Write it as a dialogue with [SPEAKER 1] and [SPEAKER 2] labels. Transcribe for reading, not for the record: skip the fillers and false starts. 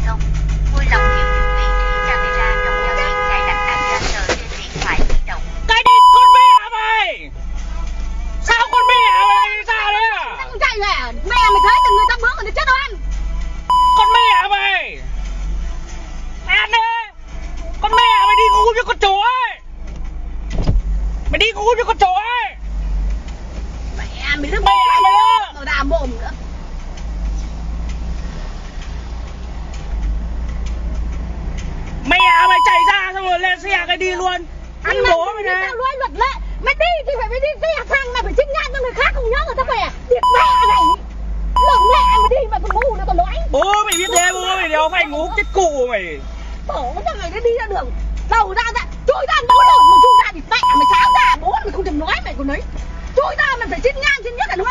[SPEAKER 1] thông. Vui lòng hiểu chuẩn bị camera trong giao diện cài đặt Android trên điện thoại di động.
[SPEAKER 2] Cái đi con mẹ mày! Sao con mẹ mày sao đấy à?
[SPEAKER 3] Con chạy về, mẹ mày thấy từng người ta bướng rồi nó chết oan.
[SPEAKER 2] Con mẹ mày! Ăn đi! Con mẹ mày đi ngu như con chó ấy! Mày đi ngu như con chó ấy!
[SPEAKER 3] Mẹ mày đừng
[SPEAKER 2] Mẹ mày ơi!
[SPEAKER 3] ở đà mồm nữa.
[SPEAKER 2] Mẹ mày chạy ra xong rồi lên xe cái đi luôn. Ăn bố mày
[SPEAKER 3] đi
[SPEAKER 2] đấy.
[SPEAKER 3] tao nói luật lệ. Mày đi thì phải đi xe thang, mày phải chinh nhan cho người khác không nhớ người ta về. Điệt mẹ này. Lỏng mẹ mày đi mà còn ngu nữa còn nói.
[SPEAKER 2] Bố mày biết thế, bố mày đéo phải ngủ chết cụ mày.
[SPEAKER 3] Tổ cho mày nó đi ra đường. Đầu ra chui ra bố lợn mà chui ra thì mẹ mày cháo ra bố mày không thèm nói mày còn đấy. Chui ra mày phải chinh nhan chinh nhất là nó